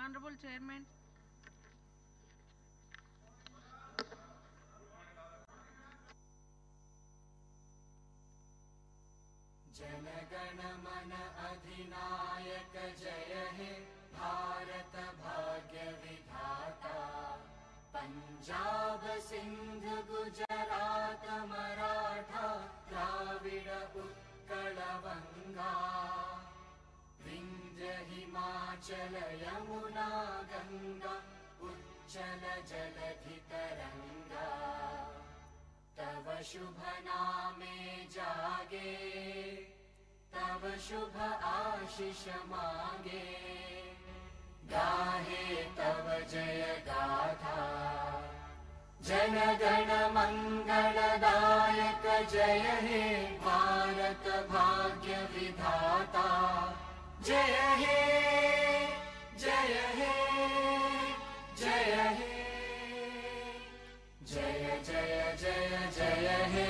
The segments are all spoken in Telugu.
Honorable Chairman. जनगण मन अधिनायक जय हे भारत भाग्य विधाता पंजाब सिंध गुजरात मराठा द्राविड़ उत्कल बंगा विंध्य हिमाचल यमुना गंगा उच्चल जलधि तरंगा तव शुभ नामे जागे तव शुभ आशीष मांगे गाहे तव जय गाथा जनगण मंगलदायक जय हे भारत भाग्य विधाता जय हे जय हे जय हे जय जय जय जय हे।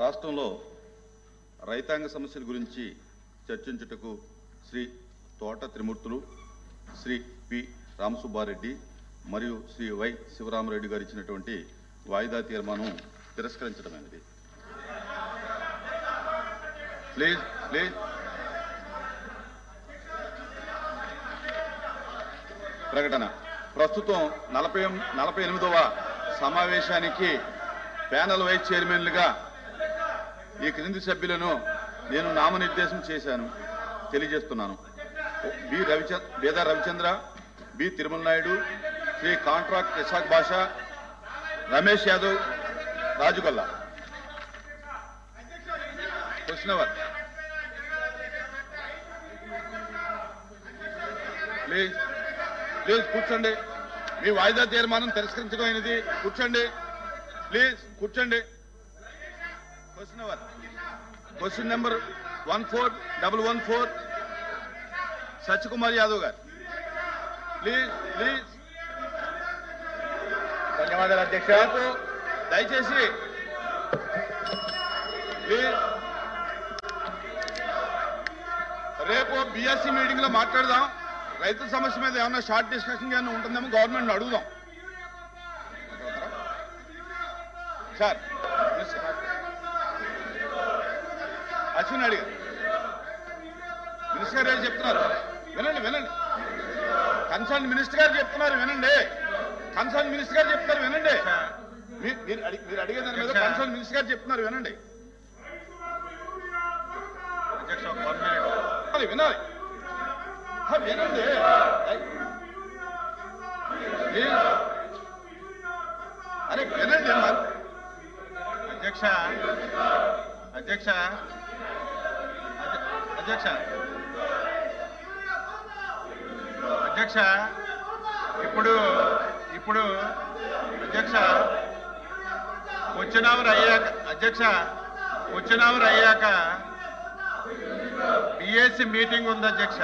రాష్ట్రంలో రైతాంగ సమస్యల గురించి చర్చించుటకు శ్రీ తోట త్రిమూర్తులు, శ్రీ పి రామసుబ్బారెడ్డి మరియు శ్రీ వై శివరామరెడ్డి గారు ఇచ్చినటువంటి వాయిదా తీర్మానం తిరస్కరించడమైనది. Please please. ప్రకటన. ప్రస్తుతం 48వ సమావేశానికి ప్యానల్ వైస్ చైర్మన్లుగా ఈ క్రింది సభ్యులను నేను నామనిర్దేశం చేశాను, తెలియజేస్తున్నాను. Beda Ravichandra, B Tirumala Naidu, Shri contract Ishaq Basha, Ramesh Yadav, Rajugolla. Question hour. Please please కూర్చోండి. మీ వాయిదా తీర్మానం తిరస్కరించడం అయినది. కూర్చోండి ప్లీజ్, కూర్చోండి. Question hour. Question number 14114 Satyakumar Yadav garu. Please please. ధన్యవాదాలు అధ్యక్ష. దయచేసి ప్లీజ్ రేపు బిఎస్సి మీటింగ్ లో మాట్లాడదాం. రైతుల సమస్య మీద ఏమన్నా షార్ట్ డిస్కషన్ ఏమైనా ఉంటుందేమో గవర్నమెంట్ అడుగుదాం. సార్ అశ్విన్ అడిగారు. మినిస్టర్ గారు చెప్తున్నారు, వినండి వినండి. కన్సర్న్ మినిస్టర్ గారు చెప్తున్నారు, వినండి. కన్సర్న్ మినిస్టర్ గారు చెప్తున్నారు, వినండి. మీరు అడిగే దాని మీద కన్సర్న్ మినిస్టర్ గారు చెప్తున్నారు, వినండి. వినాలి వినండి. అరే వినండి. అధ్యక్ష అధ్యక్ష అధ్యక్ష అధ్యక్ష ఇప్పుడు అధ్యక్ష క్వశ్చన్ అవర్ అయ్యాక బిఎస్సి మీటింగ్ ఉంది అధ్యక్ష.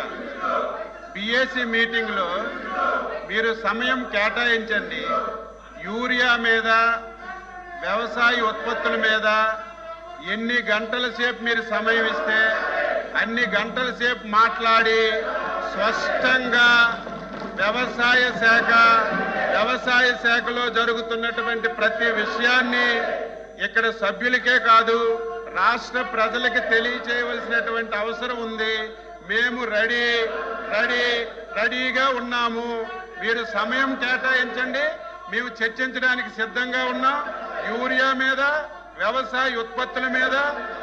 బిఎస్సి మీటింగ్ లో మీరు సమయం కేటాయించండి. యూరియా మీద, వ్యవసాయ ఉత్పత్తుల మీద ఎన్ని గంటల సేపు మీరు సమయం ఇస్తే అన్ని గంటల సేపు మాట్లాడి స్పష్టంగా వ్యవసాయ శాఖలో జరుగుతున్నటువంటి ప్రతి విషయాన్ని ఇక్కడ సభ్యులకే కాదు రాష్ట్ర ప్రజలకి తెలియచేయవలసినటువంటి అవసరం ఉంది. మేము రెడీగా ఉన్నాము. మీరు సమయం కేటాయించండి, మేము చర్చించడానికి సిద్ధంగా ఉన్నాం. యూరియా మీద, వ్యవసాయ ఉత్పత్తుల మీద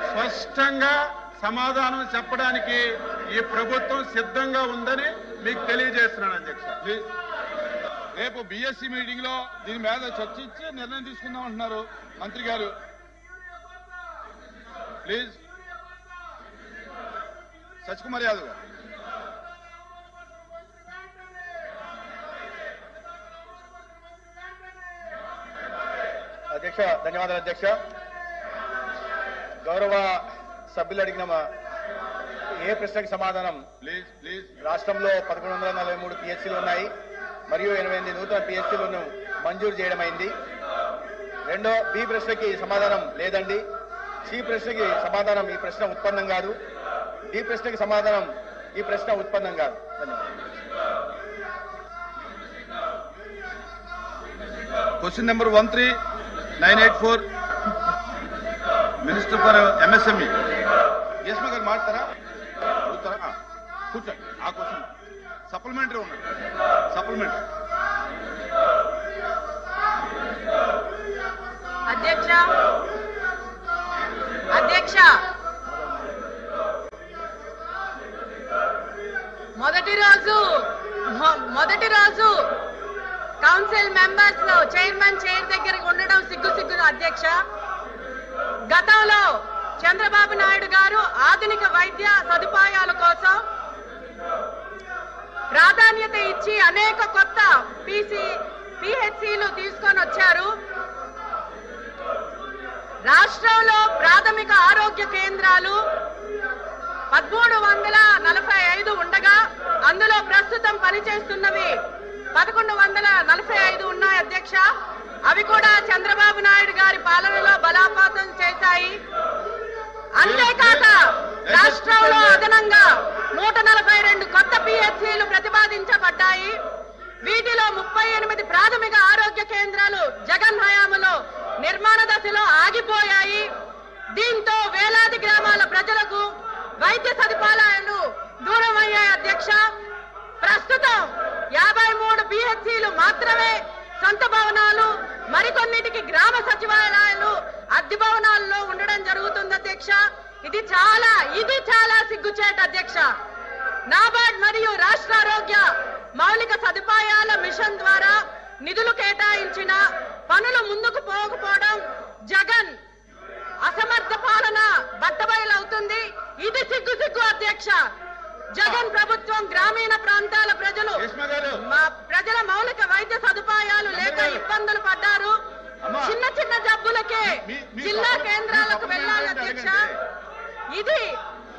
స్పష్టంగా సమాధానం చెప్పడానికి ఈ ప్రభుత్వం సిద్ధంగా ఉందని మీకు తెలియజేస్తున్నాను అధ్యక్ష. రేపు బిఎస్సి మీటింగ్ లో దీని మీద చర్చించి నిర్ణయం తీసుకుందాం అంటున్నారు మంత్రి గారు. ప్లీజ్. సత్యకుమార్ యాదవ్ గారు. అధ్యక్ష ధన్యవాదాలు అధ్యక్ష. గౌరవ సభ్యులు అడిగిన ఏ ప్రశ్నకి సమాధానం ప్లీజ్ ప్లీజ్. రాష్ట్రంలో 1143 పిహెచ్సీలు ఉన్నాయి మరియు 88 నూతన పిహెచ్సీలను మంజూరు చేయడమైంది. రెండో బి ప్రశ్నకి సమాధానం లేదండి. సి ప్రశ్నకి సమాధానం ఈ ప్రశ్న ఉత్పన్నం కాదు. డి ప్రశ్నకి సమాధానం ఈ ప్రశ్న ఉత్పన్నం కాదు. Question number 13984 minister for MSME. Yashma garu మాట్లాడతారా? అడుగుతారా? కూర్చోండి. ఆ క్వశ్చన్ సప్లిమెంటరీ ఉన్నాడు. సప్లిమెంటరీ. అధ్యక్ష అధ్యక్ష మొదటి రోజు కౌన్సిల్ మెంబర్స్ చైర్మన్ చైర్ దగ్గర ఉండడం సిగ్గు అధ్యక్ష. గతంలో చంద్రబాబు నాయుడు గారు ఆధునిక వైద్య సదుపాయాల కోసం ప్రాధాన్యత ఇచ్చి అనేక కొత్త పిహెచ్సిలు తీసుకొని వచ్చారు. రాష్ట్రంలో ప్రాథమిక ఆరోగ్య కేంద్రాలు 1345 ఉండగా అందులో ప్రస్తుతం పనిచేస్తున్నవి 1145 ఉన్నాయి అధ్యక్ష. అవి కూడా చంద్రబాబు నాయుడు గారి పాలనలో బలోపేతం చేశాయి. అంతేకాక రాష్ట్రంలో అదనంగా 142 కొత్త పిహెచ్సిలు ప్రతిపాదించబడ్డాయి. వీటిలో 38 ప్రాథమిక ఆరోగ్య కేంద్రాలు జగన్ హయాంలో నిర్మాణ దశలో ఆగిపోయాయి. దీంతో వేలాది గ్రామాల ప్రజలకు వైద్య సదుపాయాలు దూరం అయ్యాయి అధ్యక్ష. ప్రస్తుతం 53 పిహెచ్సిలు మాత్రమే సొంత భవనాలు, మరికొన్నిటికి గ్రామ సచివాలయాలు అద్దె భవనాల్లో ఉండడం జరుగుతుంది అధ్యక్ష. ఇది చాలా సిగ్గుచేట అధ్యక్ష. నాబార్డ్ మరియు రాష్ట్ర ఆరోగ్య మౌలిక సదుపాయాల మిషన్ ద్వారా నిధులు కేటాయించిన పనులు ముందుకు పోకపోవడం జగన్ అసమర్థ పాలన బట్టబయలవుతుంది. ఇది సిగ్గు అధ్యక్ష. జగన్ ప్రభుత్వం గ్రామీణ ప్రాంతాల ప్రజల మౌలిక వైద్య సదుపాయాలు లేక ఇబ్బందులు పడ్డారు. చిన్న జబ్బులకే జిల్లా కేంద్రాలకు వెళ్ళాలి అధ్యక్ష. ఇది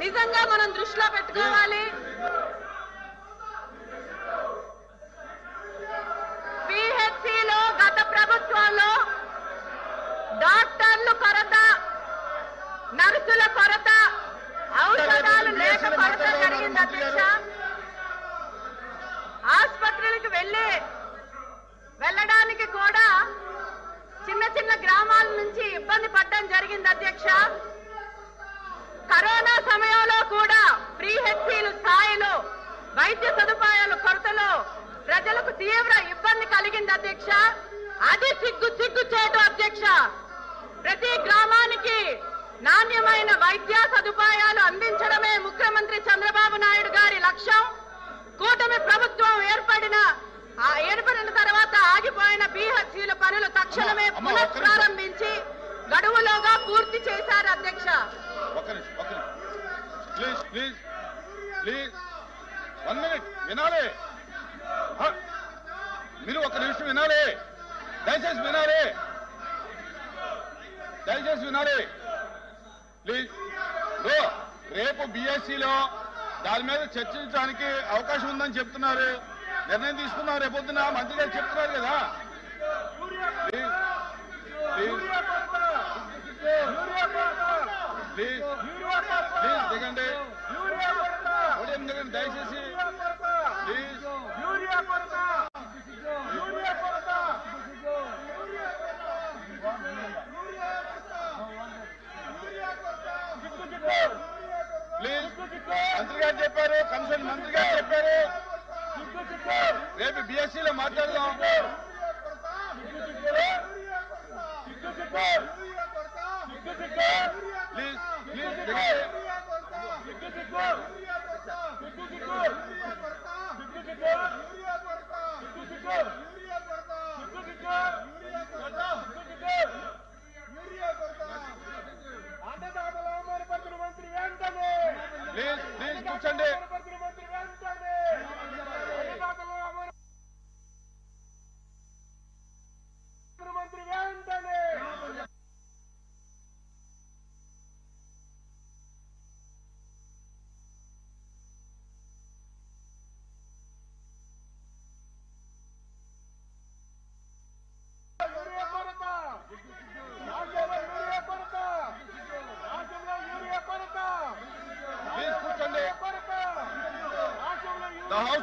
నిజంగా మనం దృష్టిలో పెట్టుకోవాలి. పిహెచ్సిలో గత ప్రభుత్వంలో డాక్టర్లు కొరత, నర్సుల కొరత, ఔషధాలు లేక కొరత జరిగింది అధ్యక్ష. ఆసుపత్రులకు వెళ్ళడానికి కూడా చిన్న గ్రామాల నుంచి ఇబ్బంది పడడం జరిగింది అధ్యక్ష. కరోనా సమయంలో కూడా పిహెచ్సిలు స్థాయిలో వైద్య సదుపాయాల కొరతలో ప్రజలకు తీవ్ర ఇబ్బంది కలిగింది అధ్యక్ష. అది సిగ్గుచేటు అధ్యక్ష. ప్రతి గ్రామానికి నాణ్యమైన వైద్య సదుపాయాలు అందించడమే ముఖ్యమంత్రి చంద్రబాబు నాయుడు గారి లక్ష్యం. కూటమి ప్రభుత్వం ఏర్పడిన తర్వాత ఆగిపోయిన పిహెచ్సిల పనులు తక్షణమే పునఃప్రారంభించి గడువులోగా పూర్తి చేశారు అధ్యక్ష. వినాలి, మీరు ఒక నిమిషం వినాలి. దయచేసి వినాలి ప్లీజ్. రేపు బిఎస్సిలో దాని మీద చర్చించడానికి అవకాశం ఉందని చెప్తున్నారు. నిర్ణయం తీసుకున్నాం రేపొద్దున మంత్రి గారు చెప్తున్నారు కదా. ప్లీజ్ దిగండి, దయచేసి ప్లీజ్. ప్లీజ్ మంత్రి గారు చెప్పారు, కన్సర్న్ మంత్రి గారు చెప్పారు, రేపు బిఎస్సీలో మాట్లాడదాం. ప్లీజ్ కూర్చోండి. The House